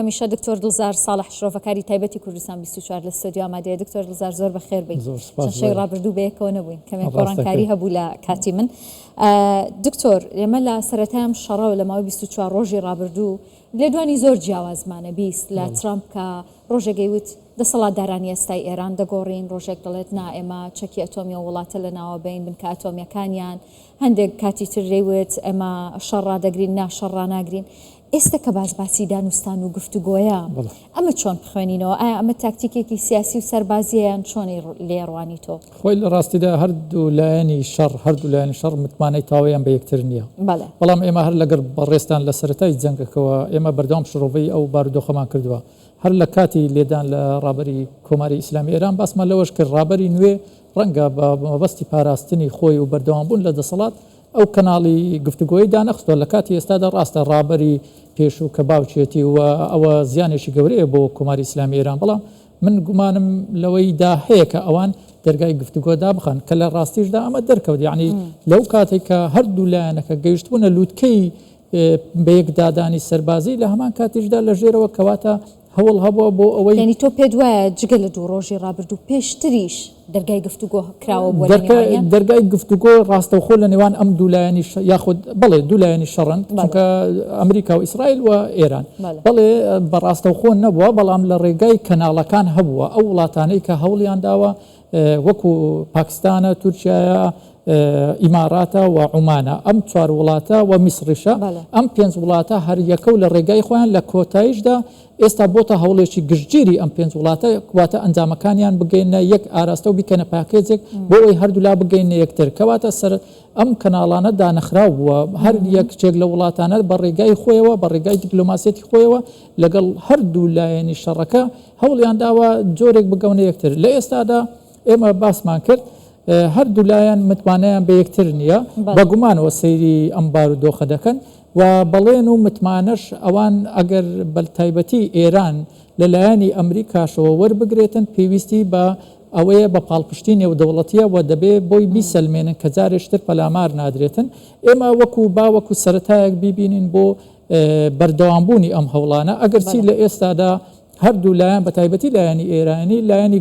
هەمیشە دکتۆر دڵزار ساڵح شرۆڤەکاری تایبەتی کوردستان 24 لە استودیۆ ئامادەیە. دکتۆر دڵزار زۆر بەخێر بێت. چەند شەوی ڕابردوو بەیەکەوە نەبووین، کەمێک گۆڕانکاری هەبوو لە کاتی من. دکتۆر، ئێمە لە سەرەتایان شەڕەوە لە ماوەی 24 ڕۆژی ڕابردوو لێدوانی زۆر جیاوازمانە بیست لە ترامپ کە ڕۆژێکی وت دەسەڵاتدارانی ئێستای ئێران دەگۆڕین، ڕۆژێک دەڵێت نا ئێمە چەکی ئەتۆمی و وڵاتە لە ناوە بین بنکە ئەتۆمیەکانیان، هەندێک کاتی تر دەیوت ئێمە شەڕادەگرین نا شەڕاناگرین. ئێستا کە بازباسی دانوستان و گفتوگۆیە ئەمە چۆن بخوێنینەوە؟ ئایا ئەمە تاکتیکێکی سیاسی و سەربازیەیان چۆنی لێڕوانی تۆ؟ خۆی لە ڕاستیدا هەردوو لایەنی شەڕ متمانەی تاوەیان بە یەکتر نییە. بەڵام ئێمە هەر لەگەر بەڕێستان لە سەرەتای جەنگەکەوە ئێمە بەردەوام شڕۆڤەی ئەو بارودۆخەمان کردووە. هەر لە کاتی لێدان لە ڕابەری کۆماری ئیسلامی ئێران باسمان لەوەش کرد ڕابەری نوێ ڕەنگە بە مەبەستی پاراستنی خۆی و بەردەوامبوون لە دەسەڵات ئەو کەناڵی گفتوگۆی دانەخستۆ لە کاتی ئێستادا ڕاستە ڕابەری پێش و کە باوچێتی و ئەوە زیانێکی گەورەیە بۆ کۆماری ئیسلامی ئێران. بەڵام من گومانم لەوەیدا هەیە کە ئەوان دەرگای گفتوگۆدا بخەن کە لە ڕاستیشدا ئەمە دەرکەوت، یعنی لەو کاتێک کە هەردوو لایەنەکە گەیشتبوونە لووتکەی بە یەکدادانی سەربازی لە هەمان کاتیشدا لە ژێرەوە کەواتە هەوڵ هەبووە بۆ ئەوەی یعنی تۆ پێت وایە جگە لە دوو ڕۆژی ڕابردوو پێشتریش دەرگای گفتوگۆ کراوە بۆ دەرگای گفتوگۆ ڕاستەوخۆ لە نێوان ئەم دوولایەنی یاخود بڵێ دوولایەنی شەڕن چونکە ئەمریکا و ئیسرائیل و ئێران بڵێ بەڕاستەوخۆ نەبووە، بەڵام لە ڕێگای کەناڵەکان هەبووە ئەو وڵاتانەی کە هەوڵیان داوە وەکو پاکستانە، تورکیایە، ئیماراتە و عومانە، ئەم چوار وڵاتە و میسریشە، ئەم پێنج وڵاتە هەر یەکە و لە ڕێگای خۆیان لە کۆتاییشدا ئێستا بۆتە هەوڵێکی گشتگیری ئەم پێنج وڵاتە واتە ئەنجامەکانیان بگەینە یەک ئاراستە و بیکەنە پاکێجێک بۆ ئەوی هەردوو لا بگەینە یەکتر، کەواتە سەر ئەم کەناڵانە دانەخراو بووە هەر یەکچێک لە وڵاتانە بە ڕێگای خۆیەوە بە ڕێگای دیپلۆماسیەتی خۆیەوە لەگەڵ هەردوو لایەنی شەڕەکە هەوڵیان داوە جۆرێک بگەونە یەکتر. لە ئێستادا ئێمە باسمان کرد هەردوو لایەن متمانەیان بە یەکتر نییە، بە گومانەوە سەیری ئەم بارودۆخە دەکەن و بەڵێن و متمانەش ئەوان ئەگەر بەتایبەتی ئێران لەلایەنی ئەمریکاشەوە وەربگرێتن پێویستی بە ئەوەیە بە پاڵپشتی نێودەوڵەتیە و دەبێ بۆی بیسەلمێنن کە جارێشتر پەلامار نادرێتن. ئێمە وەکو سەرەتایەک بیبینین بۆ بەردەوامبوونی ئەم هەوڵانە ئەگەرچی لە ئێستادا هەردوو لایەن بەتایبەتی لایەنی ئێرانی لایەنی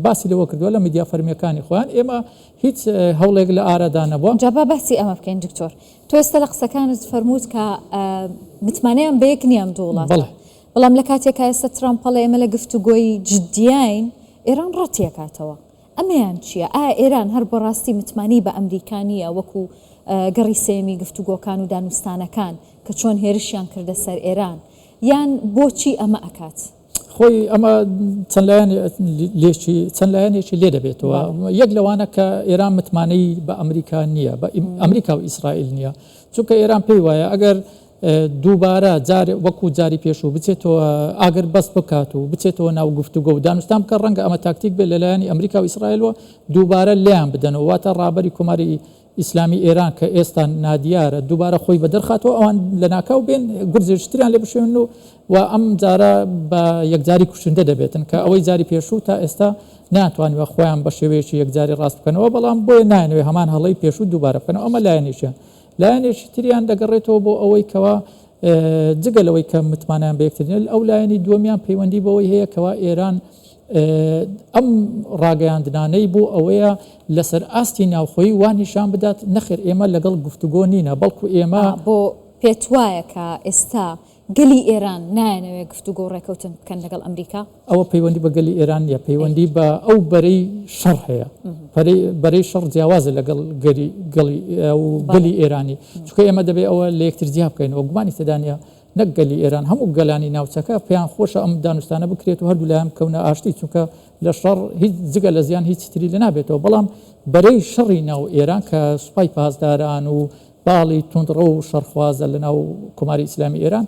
باسی لەوە کردووە لە میدیا فەرمیەکانی خۆیان، ئێمە هیچ هەوڵێک لە ئارادا نەبووە. جابا باسی ئەمە بکەین دکتۆر، تۆ ئێستا لە قسەکانت فەرمووت کە متمانەیان بە یەک نییە ئەم دوو وڵاتە، بەڵام لە کاتێکە ئێستا ترامپ هەڵێ ئێمە لە گفتوگۆی جدیاین ئێران ڕەتیەکاتەوە، ئەمەیان چییە؟ ئایا ئێران هەر بۆ ڕاستی متمانی بە ئەمریکانیە وەکو گەڕی سێمی گفتوگۆکان و دانوستانەکان کە چۆن هێرشیان کردە سەر ئێران، یان بۆچی ئەمە ئەکات؟ خۆی ئەمە چەند لایەنێکی لێ دەبێتەوە. یەک لەوانە کە ئێران متمانەی بە ئەمریکا نییە، بە ئەمریکا و ئیسرائیل نییە، چونکە ئێران پێی وایە ئەگەر دووبارە وەکو جاری پێشوو بچێتەوە ئاگەر بەست بکات و بچێتەوە ناو گفتوگۆ و دانوستان بکە ڕەنگە ئەمە تاکتیک بێت لەلایەنی ئەمریکا و ئیسرائیلەوە دووبارە لیان بدەنەوە، واتە ڕابەری کۆماری ئیسلامی ئێران کە ئێستا نادیارە دووبارە خۆی بەدەرخاتەوە، ئەوان لە ناکاو بێن گورجێشتریان لێ بشێن و ئەم جارە بە یەکجاری کوشندە دەبێتن کە ئەوەی جاری پێشوو تا ئێستا ناتوانوە خۆیان بە شێوەیەکی یەکجاری ڕاست بکەنەوە، بەڵام بۆیە نایەنەوێ هەمان هەڵەی پێشوو دووبارە بکەنەوە. ئەمە لایەنێکی تریان دەگەڕێتەوە بۆ ئەوەی کەوا جگەلەوەی کە متمانیان بە یەکترین ئەو لایەنی دووەمیان پەیوەندی بەوەی هەیە کەوا ئێران ئەم ڕاگەیاندنانەی بۆ ئەوەیە لەسەر ئاستی ناوخۆیی وانیشان بدات نەخێر ئێمە لەگەڵ گفتوگۆ نینە، بەڵکو ئێمە بۆ پێت وایە کە ئێستا گەلی ئێران نایەنەوێ گفتوگۆ ڕێکەوتن بکەن لەگەڵ ئەمریکا؟ ئەوە پەیوەندی بە گەلی ئێران نیە، پەیوەندی بە ئەو بەرەی شەڕ هەیە، بەرەی شەڕ جیاوازە لەگەڵ گەلی ئێرانی، چونکە ئێمە دەبێت ئەوە لە یەکتر جیا بکەینەوە، گومانی تێدانە نەک گەلی ئێران هەموو گەلانی ناوچەکە پێیان خۆشە ئەم دانوستانە بکرێت و هەردوو لایەن کەونە ئاشتی، چونکە لە شەڕ هیچ جگە لە زیان هیچ تری لە نابێتەوە، بەڵام بەرەی شەڕی ناو ئێران کە سوپای پاسداران و باڵی توندڕە و شەڕخوازە لە ناو کۆماری ئیسلامی ئێران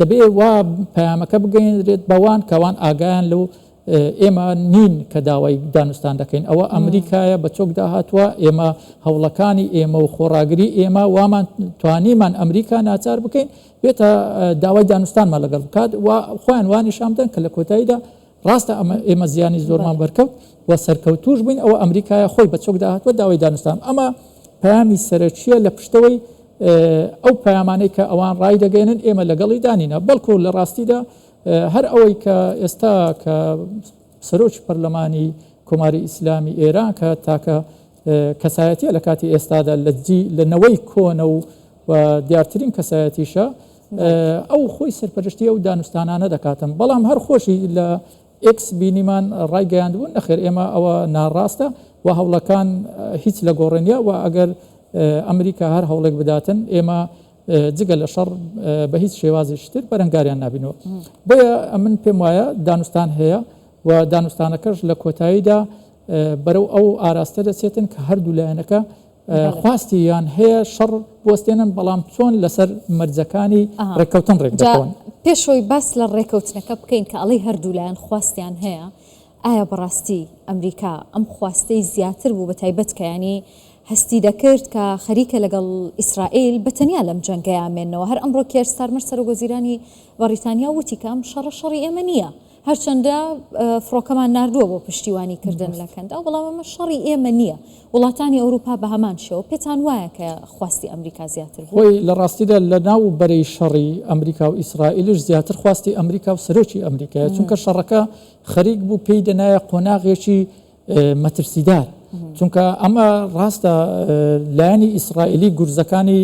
دەبێت وا پەیامەکە بگەێنرێت بەوان کەوان ئاگایان لەو ئێمە نین کە داوای دانوستان دەکەین، ئەوە ئەمریکایە بە چۆک داهاتوە، ئێمە هەوڵەکانی ئێمە و خۆڕاگری ئێمە وامان توانیمان ئەمریکا ناچار بکەین بێتە داوای دانوستانمان لەگەڵ بکات و خۆیان وانیشان بدەن کە لە کۆتاییدا ڕاستە ئێمە زیانی زۆرمان بەرکەوت و سەرکەوتوش بووین، ئەوە ئەمریکایە خۆی بە چۆک داهاتوە داوای دانوستان. ئەمە پەیامی سەرەکیە لە پشتەوەی ئەو پەیامانەی کە ئەوان ڕای دەگەێنن ئێمە لەگەڵی دانینە، بەڵکو لە ڕاستیدا هەر ئەوەی کە ئێستا کە سەرۆکی پەرلەمانی کۆماری ئیسلامی ئێران کە تاکە کەسایەتیە لە کاتی ئێستادا لە نەوەی کۆنە و دیارترین کەسایەتیشە ئەو خۆی سەرپەرشتی ئەو دانوستانانە دەکاتن بەڵام هەر خۆشی لە ئکس بینیمان ڕایگەیاندبوون نەخێر ئێمە ئەوە ناڕاستە و هەوڵەکان هیچ لە گۆڕێنیە و ئەگەر ئەمریکا هەر هەوڵێک بداتن ئێمە جگە لە شەڕ بە هیچ شێوازیشتر بەرەنگاریان نابینەوە بۆیە من پێم وایە دانوستان هەیە و دانوستانەکەش لە کۆتاییدا بەرەو ئەو ئاراستە دەچێتن کە هەردوو لایەنەکە خواستی یان هەیە شەڕ بوەستێنن بەڵام چۆن لەسەر مەرجەکانی ڕێککەوتن ڕێک دەکەون پێشەوەی باس لە ڕێککەوتنەکە بکەین کە ئەڵەی هەردوو لایەن خواستیان هەیە ئایا بەڕاستی ئەمریکا ئەم خواستەی زیاتر بوو بە تایبەت کە ینی هەستی دەکرد کە خەریکە لەگەڵ ئیسرائیل بەتەنیا لەم جەنگەیامێنەوە هەر ئەمڕۆ کێر ستارمەر سەرۆکوەزیرانی بەریتانیا وتی کە ئەم شەڕی ئێمە نییە هەرچەندە فڕۆکەمان ناردووە بۆ پشتیوانیکردن لە کەندا بەڵام ئەمە شەڕی ئێمە نییە وڵاتانی ئەوروپا بە هەمان شێوە پێتان وایە کە خواستی ئەمریکا زیاتر بوو خۆی لە ڕاستیدا لە ناو بەرەی شەڕی ئەمریکا و ئیسرائیلش زیاتر خواستی ئەمریکا و سەرۆکی ئەمریکایە چونکە شەڕەکە خەریک بوو پێی دەنایە قۆناغێکی مەترسیدار چونکە ئەمە ڕاستە لایەنی ئیسرائیلی گورزەکانی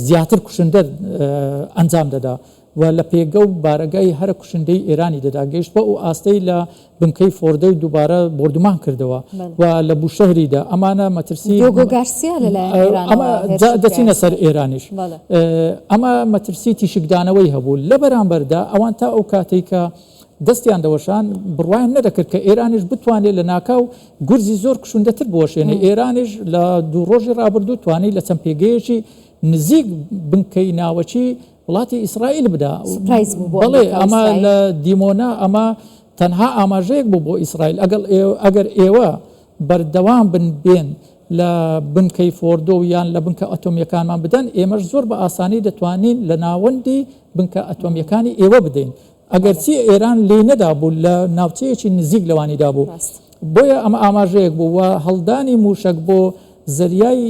زیاتر کوشندە ئەنجام دەدا و لە پێگە و بارەگای هەرە کوشندەی ئێرانی دەدا گەیشت بە و ئاستەی لە بنکەی فۆردەی دووبارە بردومان کردەوە و لە بوشەهریدا ئەمانە مەترسی ئەمە دەچینە سەر ئێرانیش ئەمە مەترسی تیشکدانەوەی هەبوو لە بەرامبەردا ئەوان تا ئەو کاتێک کە دەستیان دەوەشان بڕوایان نەدەکرد کە ئێرانیش بتوانێت لە ناکاو گورزی زۆر کوشندەتر بۆشێنێ ئێرانیش لە دوو ڕۆژی ڕابردوو توانی لە چەند پێگەیەکی نزیک بنکەی ناوەچی وڵاتی ئیسرائیل بدا بەڵێ ئەمە لە دیمۆنا ئەمە تەنها ئاماژەیەک بوو بۆ ئیسرائیل ئەگەر ئێوە بەردەوام بێن لە بنکەی فۆردۆ یان لە بنکە ئەتۆمیەکانمان بدەن ئێمەش زۆر بە ئاسانی دەتوانین لە ناوەندی بنکە ئەتۆمیەکانی ئێوە بدەین ئەگەر چی ئێران لێ نەدا بوو لە ناوچەیەکی نزیک لەوانیدا بوو بۆیە ئەمە ئاماژەیەک بوو و هەڵدانی موشک بۆ زەریای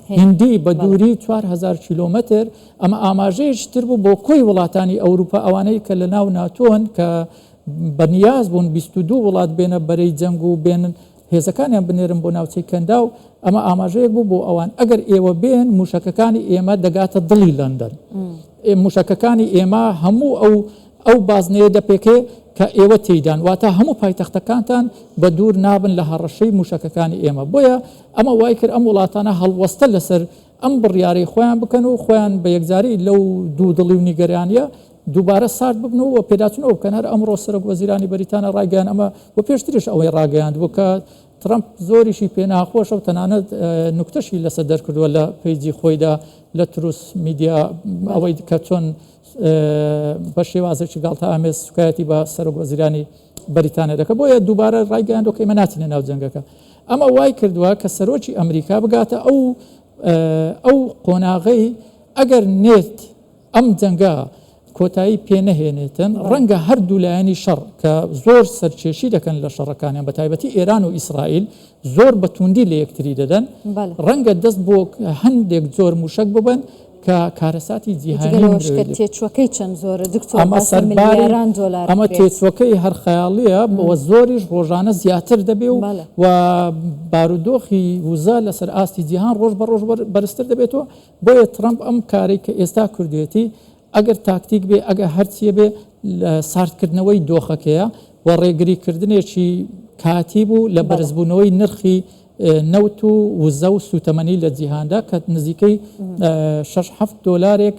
هندی بە دووری 4000 کیلۆمەتر ئەمە ئاماژەیەشتر بوو بۆ کۆی وڵاتانی ئەوروپا ئەوانەی کە لە ناو ناتۆن کە بەنیاز بوون 22 وڵات بێنە بەرەی جەنگ و بێنن هێزەکانیان بنێرن بۆ ناوچەی کەندا و ئەمە ئاماژەیەک بوو بۆ ئەوان ئەگەر ئێوە بێن موشەکەکانی ئێمە دەگاتە دڵی لەندەن موشەکەکانی ئێمە هەموو ئەو بازنەیە دەپێکێ کە ئێوە تێیدان واتە هەموو پایتەختەکانتان بە دوور نابن لە هەڕەشەی موشەکەکانی ئێمە بۆیە ئەمە وای کرد ئەم وڵاتانە هەڵوەستە لەسەر ئەم بڕیارەی خۆیان بکەن و خۆیان بە یەکجاری لەو دوو دڵی و نیگەرانیە دووبارە سارد ببنەوە و پێداچنەوە بکەن هەر ئەمڕۆ سەرۆکوەزیرانی بەریتانیا ڕایگەیان ئەمە و پێشتریش ئەوەی ڕاگەیاند بوو کە ترامپ زۆریشی پێ ناخۆشە و تەنانەت نوکتەشی لەسەر دەرکردووە لە پیجی خۆیدا لە تروس میدیا ئەوەی کە چۆن بە شێوازێکی گاڵتە ئامێز سوکایەتی بە سەرۆکوەزیرانی بەریتانیا دەکە بۆیە دووبارە ڕایگەیاندووە کە ئێمە ناچینە ناو جەنگەکە ئەمە وای کردووە کە سەرۆکی ئەمریکا بگاتە ئەو قۆناغەی ئەگەر نێت ئەم جەنگە کۆتایی پێنەهێنێتن ڕەنگە هەردوو لایەنی شەڕ کە زۆر سەرکێشی دەکەن لە شەڕەکانیان بە تایبەتی ئێران و ئیسرائیل زۆر بە توندی لە یەکتری دەدەن ڕەنگە دەست بۆ هەندێک زۆر موشک ببن کە کارەساتی جیهانی تێچوەکەی چەند زۆرە دکتۆر ئەمە تێچوەکەی هەر خەیاڵیە بەوە زۆریش ڕۆژانە زیاتر دەبێ و بارودۆخی وزە لەسەر ئاستی جیهان ڕۆژ بە ڕۆژ بەرزتر دەبێتەوە بۆیە ترامپ ئەم کارێک کە ئێستا کردوێتی ئەگەر تاکتیک بێ ئەگەر هەرچیە بێ ساردکردنەوەی دۆخەکەیە و ڕێگریکردنێکی کاتی بوو لە بەرزبوونەوەی نرخی نەوت و وزە و سوتەمەنی لە جیهاندا کە نزیکەی 6-7 دۆلارێک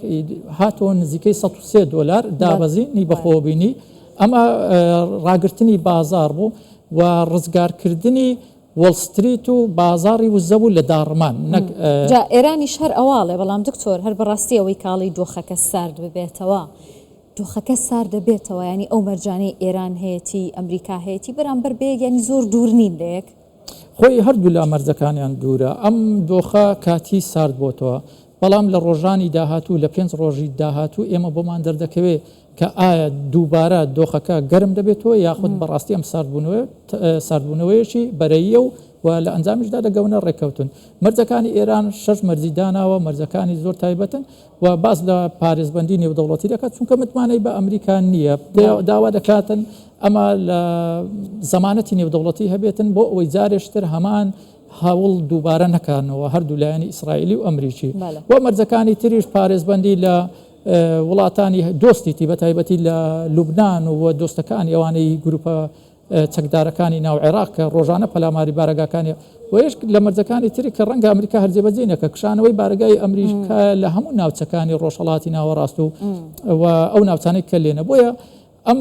هاتەوە نزیکەی 103 دۆلار دابەزینی بەخۆبینی ئەمە ڕاگررتنی بازار بوو و ڕزگارکردنی وەڵستریت و بازاری وزە بوو لە داڕمان ئێرانیش هەر ئەواڵێ بەڵام دکتۆر هەر بەڕاستی ئەوەی کاڵی دۆخەکە سارد ببێتەوە دۆخەکە سارد دەبێتەوە ینی ئەو مەرجانەی ئێران هەیەی ئەمریکا هەیەی بەرامبەر بێ ینی زۆر دوور نین لەیەک خۆی هەردوو لە مەرجەکانیان دوورە ئەم دۆخە کاتی سارد بۆتەوە بەڵام لە ڕۆژانی داهاتوو لە 5 ڕۆژی داهاتوو ئێمە بۆمان دەردەکەوێت کە ئایا دووبارە دۆخەکە گەرم دەبێتەوە یاخود بەڕاستی ئەم ساردبوونەوەیەکی بەرەیە و و لە ئەنجامیشدا دەگەونە ڕێکەوتن. مەرجەکانی ئێران 6 مەرجی داناوە، مەرجەکانی زۆر تایبەتن و باز لە پارێزبەندی نێودەوڵەتی دەکات چونکە متمانەی بە ئەمریکا نییە، داوا دەکاتن ئەمە لە زەمانەتی نێودەوڵەتی هەبێتن بۆ ئەوەی جارێشتر هەمان هەوڵ دووبارە نەکانەوە هەردوو لایەنی ئیسرائیلی و ئەمریکی. و مەرجەکانی تریش پارێزبەندی لە وڵاتانی دۆستیتی بە تایبەتی لە لوبناان و دۆستەکانی ئەوانەی گروپە چەکدارەکانی ناو عێراق کە ڕۆژانە پەلاماری بارگاکانی وەیش لە مەرجەکانی تری کە ڕەنگە ئەمریکا هەرجێبەجێنەکە کشانەوەی بارگای ئەمریکا لە هەموو ناوچەکانی ڕۆژهەڵاتی ناوەڕاست و ئەو ناوچانەی کە لێنە بۆیە ئەم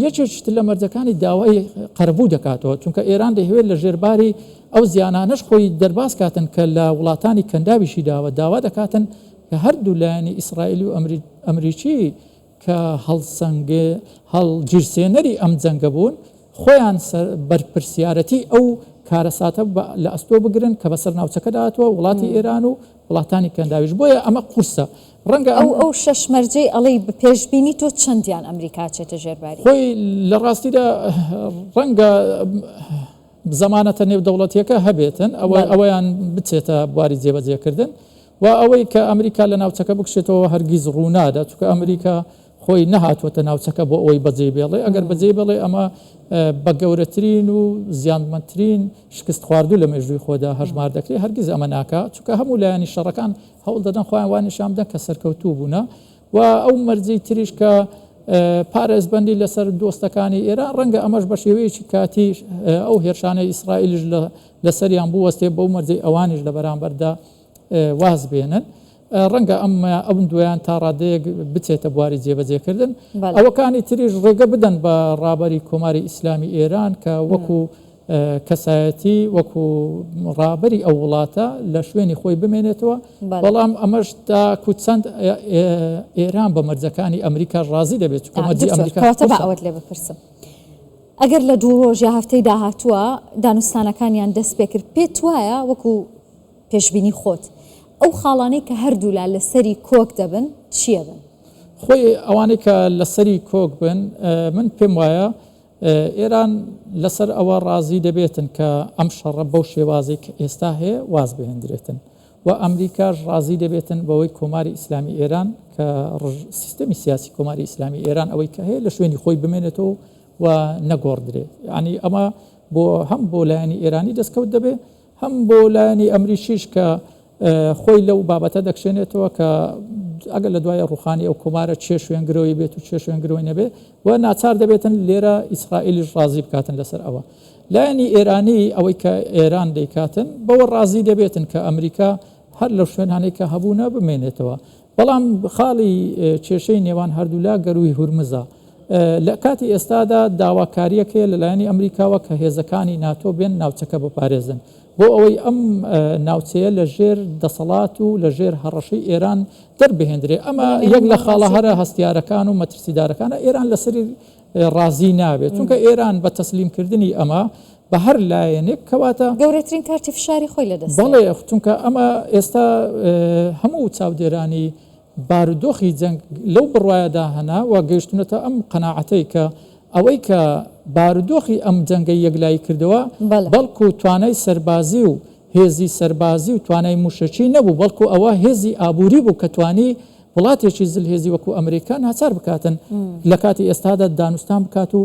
یەکێکتر لە مەرجەکانی داوای قەرەبوو دەکاتەوە چونکە ئێران دەیەوێت لە ژێرباری ئەو زیانانەش خۆی دەرباز کاتن کە لە وڵاتانی کەنداویشی داوا دەکاتن کە هەردوو لایەنی ئیسرائیلی و ئەمریکی کە هەڵگیرسێنەری ئەم جەنگە بوون خۆیان بەرپرسیارەتی ئەو کارەساتە لە ئەستۆ بگرن کە بەسەر ناوچەکە داهاتوە وڵاتی ئێران و وڵاتانی کەنداویش. بۆیە ئەمە قورسە ڕەنگە ئەو 6 مەرجەی ئەڵەی بە پێشبینی تۆ چەندیان ئەمریکا چێتە ژێرباری؟ خۆی لە ڕاستیدا ڕەنگە زەمانەتە نێودەوڵەتیەکە هەبێتن ئەوەیان بچێتە بواری جێبەجێکردن و ئەوەی کە ئەمریکا لە ناوچەکە بکشێتەوە هەرگیز ڕوونادا چونکە ئەمریکا خۆی نەهاتوەتە ناوچەکە بۆ ئەوەی بەجێ بێڵێ ئەگەر بەجێ بڵێ ئەمە بە گەورەترین و زیانمەندترین شکست خواردوو لە مێژووی خۆدا هەژمار دەکرێت هەرگیز ئەمە ناکە چونکە هەموو لایەنی شەڕەکان هەوڵ دەدەن خۆیان وان نیشان بدەن کە سەرکەوتوو بوونە و ئەو مەرجەی تریش کە پارێزبەندی لەسەر دۆستەکانی ئێران ڕەنگە ئەمەش بە شێوەیەکی کاتی ئەو هێرشانەی ئیسرائیلیش لەسەریان بوو وەستێ بەو مەرجەی ئەوانیش لە بەرامبەردا واز بێنن ڕەنگە ئەم دویان تا ڕادەیەک بچێتە بواری جێبەجێکردن. ئەوەکانی تریش ڕێگە بدەن بە ڕابەری کۆماری ئیسلامی ئێران کە وەکو کەسایەتی وەکو ڕابەری ئەو وڵاتە لە شوێنی خۆی بمێنێتەوە بەڵام ئەمەش تاکو چەند ئێران بە مەرجەکانی ئەمریکا ڕازی دەبێت ئەوت لێ بپرسم ئەگەر لە دوو ڕۆژ یا هەفتەی داهاتووە دانوستانەکانیان دەست پێ کرد پێت وایە وەکو پێشبینی خۆت ئەو خاڵانەی کە هەردوولا لەسەری کۆک دەبن چییە بن؟ خۆی ئەوانەی کە لەسەری کۆک بن من پێم وایە ئێران لەسەر ئەوە ڕازی دەبێتن کە ئەم شەڕە بەو شێوازی کە ئێستا هەیە واز بهێنرێتن و ئەمریکاش ڕازی دەبێتن بەوەی کۆماری ئیسلامی ئێران کە سیستەمی سیاسی کۆماری ئیسلامی ئێران ئەوەی کە هەیە لە شوێنی خۆی بمێنێتەوە و نەگۆڕدرێت. یعنی ئەمە هەم بۆ لایەنی ئێرانی دەستکەوت دەبێت هەم بۆ لایەنی ئەمریکیش کە خۆی لەو بابەتە دەکشێنێتەوە کە ئەگەر لە دوای ڕوخانی ئەو کۆمارە چێ شوێنگرەوەی بێت و چێ شوێنگرەوەی نەبێت و ناچار دەبێتن لێرە ئیسرائیلیش ڕازی بکاتن لەسەر ئەوە. لایەنی ئێرانی ئەوەی کە ئێران دەیکاتن بەوە ڕازی دەبێتن کە ئەمریکا هەر لەو شوێنانەی کە هەبوونە بمێنێتەوە بەڵام خاڵی کێشەی نێوان هەردوولا گەروی هورمزە لە کاتی ئێستادا داواکاریەکەیە لەلایەنی ئەمریکاوە کە هێزەکانی ناتۆ بێن ناوچەکە بپارێزن بۆ ئەوەی ئەم ناوچەیە لە ژێر دەسەڵات و لە ژێر هەڕەشەی ئێران دەربهێنرێ. ئەمە یەک لە خاڵە هەرە هەستیارەکان و مەترسیدارەکانە ئێران لەسەری ڕازی نابێت چونکە ئێران بە تەسلیمکردنی ئەمە بە هەر لایەنێک کەواتە گەورەترین کارتی فشاری خۆی لەدەست بەڵێ چونکە ئەمە ئێستا هەموو چاودێرانی بارودۆخی جەنگ لەو بڕوایەدا هەنا و گەیشتونەتە ئەم قەناعەتەی کە ئەوەی کە بارودۆخی ئەم جەنگەی یەکلایی کردەوە بەڵکو توانای سەربازی و هێزی سەربازی و توانای موشەچی نەبوو بەڵکو ئەوە هێزی ئابووری بوو کە توانی وڵاتێکی زل هێزی وەکو ئەمریکا ناچار بکاتن لە کاتی ئێستادا دانوستان بکات و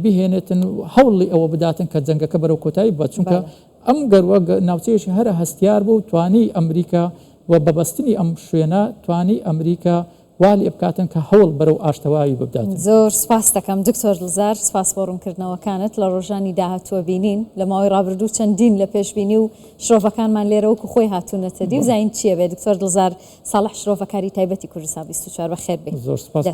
بهێنێتن هەوڵی ئەوە بداتن کە جەنگەکە بەرەو کۆتایی بە چونکە ئەم گەروە ناوچەیەکی هەرە هەستیار بوو توانی ئەمریکا و بەبەستنی ئەم شوێنە توانی ئەمریکا والی بکاتن کە هەوڵ بەرەو ئاشتەوایی ببدات. زۆر سپاس دەکەم دکتۆر دڵزار سپاس بۆ ڕوونکردنەوەکانت لە ڕۆژانی داهاتووە بینین لە ماوەی ڕابردوو چەندین لە پێشبینی و شرۆڤەکانمان لێرەوەکو خۆی هاتوونەتە دی و زین چییە بێ دکتۆر دڵزار ساڵح شرۆڤەکاری تایبەتی کوردستان 24 بەخێر بێ. زۆر سپاس.